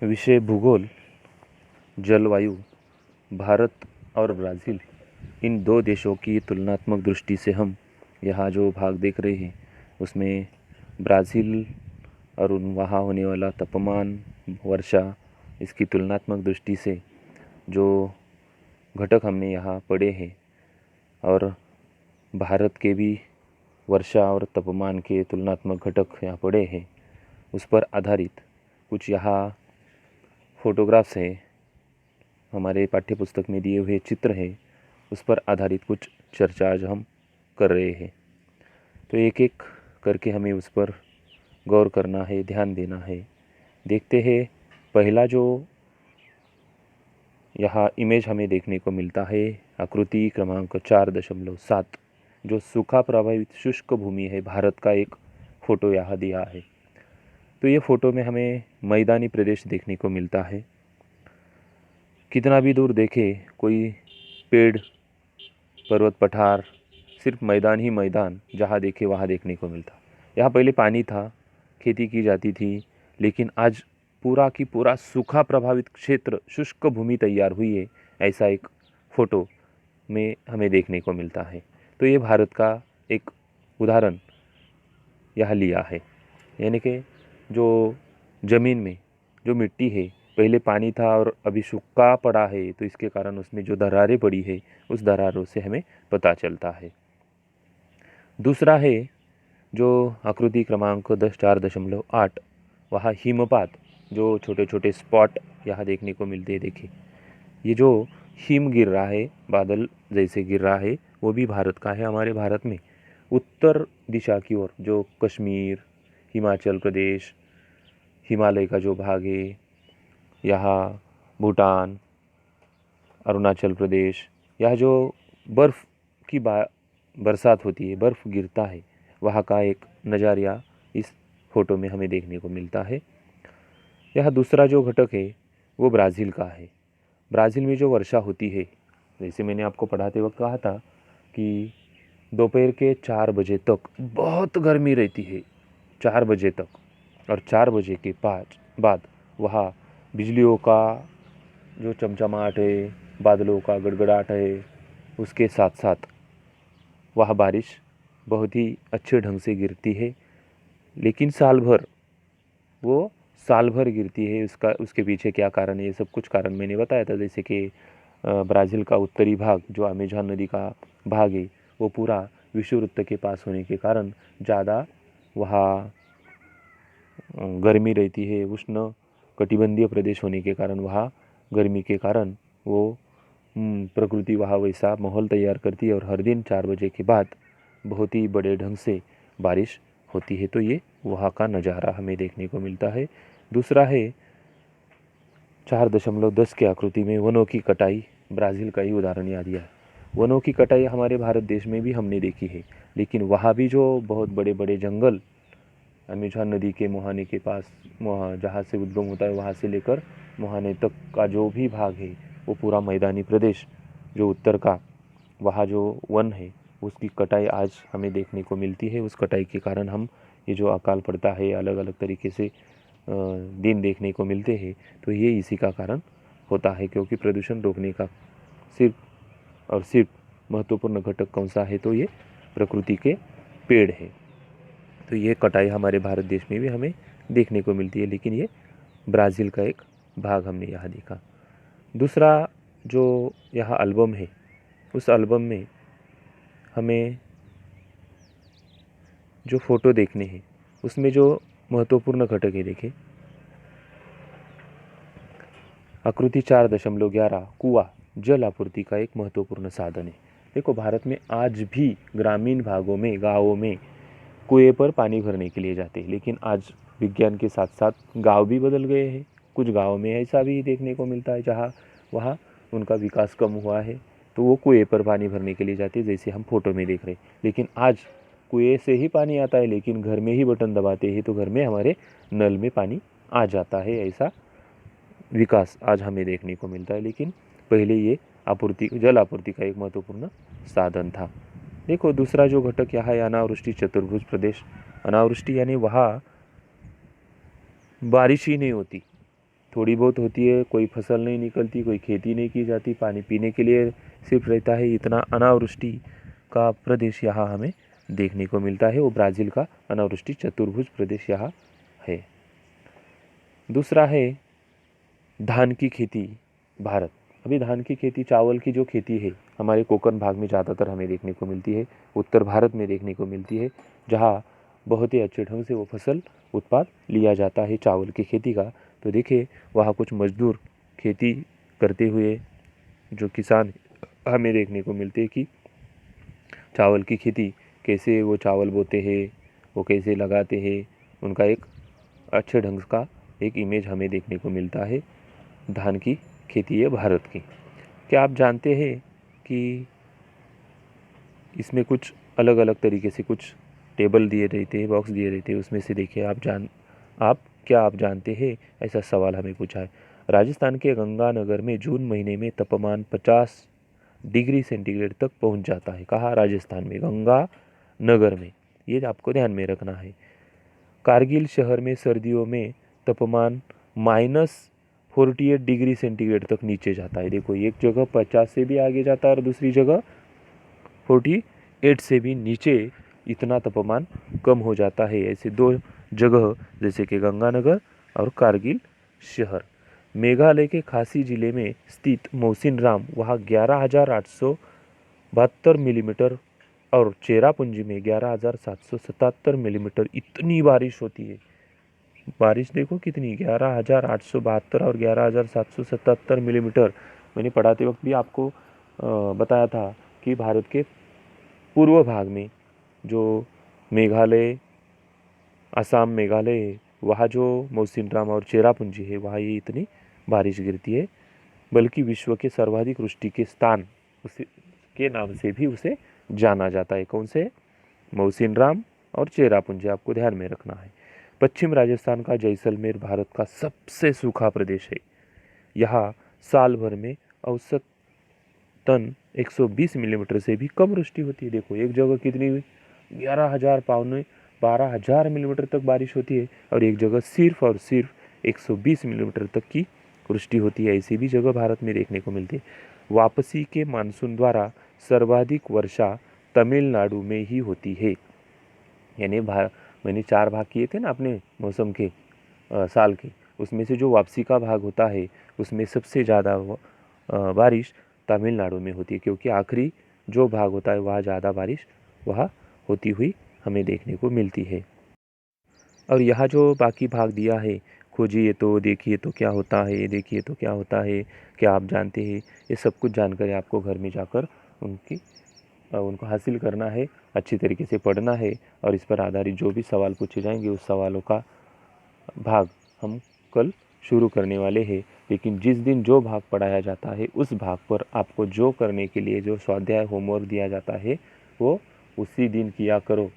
विषय भूगोल, जलवायु। भारत और ब्राज़ील, इन दो देशों की तुलनात्मक दृष्टि से हम यहाँ जो भाग देख रहे हैं उसमें ब्राज़ील और वहाँ होने वाला तापमान, वर्षा, इसकी तुलनात्मक दृष्टि से जो घटक हमने यहाँ पढ़े हैं और भारत के भी वर्षा और तापमान के तुलनात्मक घटक यहाँ पढ़े हैं, उस पर आधारित कुछ यहाँ फोटोग्राफ्स हैं, हमारे पाठ्यपुस्तक में दिए हुए चित्र हैं, उस पर आधारित कुछ चर्चा आज हम कर रहे हैं। तो एक एक करके हमें उस पर गौर करना है, ध्यान देना है। देखते हैं, पहला जो यहाँ इमेज हमें देखने को मिलता है, आकृति क्रमांक 4.7, जो सूखा प्रभावित शुष्क भूमि है, भारत का एक फ़ोटो यहाँ दिया है। तो ये फ़ोटो में हमें मैदानी प्रदेश देखने को मिलता है। कितना भी दूर देखे कोई पेड़, पर्वत, पठार, सिर्फ मैदान ही मैदान, जहाँ देखे वहाँ देखने को मिलता। यहाँ पहले पानी था, खेती की जाती थी, लेकिन आज पूरा की पूरा सूखा प्रभावित क्षेत्र, शुष्क भूमि तैयार हुई है, ऐसा एक फ़ोटो में हमें देखने को मिलता है। तो ये भारत का एक उदाहरण यहाँ लिया है, यानी कि जो ज़मीन में जो मिट्टी है, पहले पानी था और अभी सूखा पड़ा है, तो इसके कारण उसमें जो दरारें पड़ी है, उस दरारों से हमें पता चलता है। दूसरा है जो आकृति क्रमांक 4.8, वहाँ हिमपात, जो छोटे छोटे स्पॉट यहाँ देखने को मिलते हैं। देखिए, ये जो हिम गिर रहा है, बादल जैसे गिर रहा है, वो भी भारत का है। हमारे भारत में उत्तर दिशा की ओर जो कश्मीर, हिमाचल प्रदेश, हिमालय का जो भाग है, यहाँ भूटान, अरुणाचल प्रदेश, यह जो बर्फ़ की बरसात होती है, बर्फ़ गिरता है, वहाँ का एक नज़ारा इस फ़ोटो में हमें देखने को मिलता है। यह दूसरा जो घटक है वो ब्राज़ील का है। ब्राज़ील में जो वर्षा होती है, जैसे मैंने आपको पढ़ाते वक्त कहा था कि दोपहर के 4 बजे तक बहुत गर्मी रहती है, 4 बजे तक, और 4 बजे के बाद वहाँ बिजलियों का जो चमचमाहट है, बादलों का गड़गड़ाहट है, उसके साथ साथ वह बारिश बहुत ही अच्छे ढंग से गिरती है। लेकिन साल भर गिरती है। उसके पीछे क्या कारण है, ये सब कुछ कारण मैंने बताया था। जैसे कि ब्राज़ील का उत्तरी भाग, जो अमेज़न नदी का भाग है, वो पूरा विषुववृत्त के पास होने के कारण ज़्यादा वहाँ गर्मी रहती है। उष्ण कटिबंधीय प्रदेश होने के कारण वहाँ गर्मी के कारण वो प्रकृति वहाँ वैसा माहौल तैयार करती है और हर दिन 4 बजे के बाद बहुत ही बड़े ढंग से बारिश होती है। तो ये वहाँ का नज़ारा हमें देखने को मिलता है। दूसरा है 4.10 की आकृति में वनों की कटाई, ब्राज़ील का ही उदाहरण याद दिया है। वनों की कटाई हमारे भारत देश में भी हमने देखी है, लेकिन वहाँ भी जो बहुत बड़े बड़े जंगल, अमेज़न नदी के मुहाने के पास, जहाँ से उद्गम होता है, वहाँ से लेकर मुहाने तक का जो भी भाग है, वो पूरा मैदानी प्रदेश जो उत्तर का, वहाँ जो वन है, उसकी कटाई आज हमें देखने को मिलती है। उस कटाई के कारण हम ये जो अकाल पड़ता है, अलग अलग तरीके से दिन देखने को मिलते हैं, तो ये इसी का कारण होता है। क्योंकि प्रदूषण रोकने का सिर्फ महत्वपूर्ण घटक कौन सा है, तो ये प्रकृति के पेड़ है। तो ये कटाई हमारे भारत देश में भी हमें देखने को मिलती है, लेकिन ये ब्राज़ील का एक भाग हमने यहाँ देखा। दूसरा जो यहाँ एल्बम है, उस एल्बम में हमें जो फ़ोटो देखने हैं, उसमें जो महत्वपूर्ण घटक है, देखिए आकृति 4.11, कुआँ जल आपूर्ति का एक महत्वपूर्ण साधन है। देखो, भारत में आज भी ग्रामीण भागों में, गाँवों में कुएं पर पानी भरने के लिए जाते हैं, लेकिन आज विज्ञान के साथ साथ गांव भी बदल गए हैं। कुछ गांव में ऐसा भी देखने को मिलता है जहाँ वहाँ उनका विकास कम हुआ है, तो वो कुएं पर पानी भरने के लिए जाते हैं, जैसे हम फोटो में देख रहे हैं। लेकिन आज कुएं से ही पानी आता है, लेकिन घर में ही बटन दबाते हैं तो घर में हमारे नल में पानी आ जाता है। ऐसा विकास आज हमें देखने को मिलता है, लेकिन पहले ये जल आपूर्ति का एक महत्वपूर्ण साधन था। देखो, दूसरा जो घटक यहाँ है अनावृष्टि चतुर्भुज प्रदेश। अनावृष्टि यानी वहाँ बारिश ही नहीं होती, थोड़ी बहुत होती है, कोई फसल नहीं निकलती, कोई खेती नहीं की जाती, पानी पीने के लिए सिर्फ रहता है। इतना अनावृष्टि का प्रदेश यहाँ हमें देखने को मिलता है। वो ब्राज़ील का अनावृष्टि चतुर्भुज प्रदेश यहाँ है। दूसरा है धान की खेती भारत। अभी धान की खेती, चावल की जो खेती है हमारे कोंकण भाग में ज़्यादातर हमें देखने को मिलती है, उत्तर भारत में देखने को मिलती है, जहाँ बहुत ही अच्छे ढंग से वो फसल उत्पाद लिया जाता है चावल की खेती का। तो देखिए वहाँ कुछ मजदूर खेती करते हुए जो किसान हमें देखने को मिलते हैं कि चावल की खेती कैसे वो चावल बोते हैं, वो कैसे लगाते हैं, उनका एक अच्छे ढंग का एक इमेज हमें देखने को मिलता है। धान की खेती है भारत की। क्या आप जानते हैं कि इसमें कुछ अलग अलग तरीके से कुछ टेबल दिए रहते हैं, बॉक्स दिए रहते हैं, उसमें से देखिए आप जानते हैं, ऐसा सवाल हमें पूछा है। राजस्थान के गंगानगर में जून महीने में तापमान 50 डिग्री सेंटीग्रेड तक पहुंच जाता है। कहाँ? राजस्थान में गंगानगर में, ये आपको ध्यान में रखना है। कारगिल शहर में सर्दियों में तापमान -48 डिग्री सेंटीग्रेड तक नीचे जाता है। देखो एक जगह 50 से भी आगे जाता है और दूसरी जगह 48 से भी नीचे इतना तापमान कम हो जाता है। ऐसे दो जगह जैसे कि गंगानगर और कारगिल शहर। मेघालय के खासी जिले में स्थित मौसिनराम, वहाँ 11,872 मिलीमीटर और चेरापूंजी में 11,777 मिलीमीटर इतनी बारिश होती है। बारिश देखो कितनी, 11,872 और 11,777 मिलीमीटर। मैंने पढ़ाते वक्त भी आपको बताया था कि भारत के पूर्व भाग में जो मेघालय, असम मेघालय है, वहाँ जो मौसिनराम और चेरापूंजी है, वहाँ ये इतनी बारिश गिरती है। बल्कि विश्व के सर्वाधिक वृष्टि के स्थान उसे के नाम से भी उसे जाना जाता है। कौन से? मौसिनराम और चेरापूंजी, आपको ध्यान में रखना है। पश्चिम राजस्थान का जैसलमेर भारत का सबसे सूखा प्रदेश है। यहाँ साल भर में औसतन 120 मिलीमीटर से भी कम वृष्टि होती है। देखो एक जगह कितनी हुई, 11,000 पौने 12,000 मिलीमीटर तक बारिश होती है और एक जगह सिर्फ और सिर्फ 120 मिलीमीटर तक की वृष्टि होती है। ऐसी भी जगह भारत में देखने को मिलती है। वापसी के मानसून द्वारा सर्वाधिक वर्षा तमिलनाडु में ही होती है। यानी मैंने 4 भाग किए थे ना अपने मौसम के साल के, उसमें से जो वापसी का भाग होता है उसमें सबसे ज़्यादा बारिश तमिलनाडु में होती है, क्योंकि आखिरी जो भाग होता है वहाँ ज़्यादा बारिश वहाँ होती हुई हमें देखने को मिलती है। और यहाँ जो बाकी भाग दिया है, खोजिए तो देखिए तो क्या होता है, ये देखिए तो क्या होता है, क्या आप जानते हैं, ये सब कुछ जानकारी आपको घर में जाकर उनको हासिल करना है, अच्छी तरीके से पढ़ना है और इस पर आधारित जो भी सवाल पूछे जाएंगे उस सवालों का भाग हम कल शुरू करने वाले हैं। लेकिन जिस दिन जो भाग पढ़ाया जाता है उस भाग पर आपको जो करने के लिए जो स्वाध्याय होमवर्क दिया जाता है वो उसी दिन किया करो।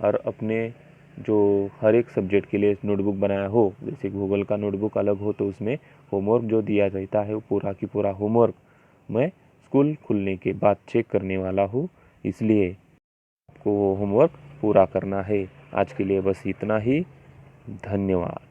और अपने जो हर एक सब्जेक्ट के लिए नोटबुक बनाया हो, जैसे भूगोल का नोटबुक अलग हो तो उसमें होमवर्क जो दिया रहता है वो पूरा की पूरा होमवर्क मैं स्कूल खुलने के बाद चेक करने वाला हूँ, इसलिए आपको वो होमवर्क पूरा करना है। आज के लिए बस इतना ही। धन्यवाद।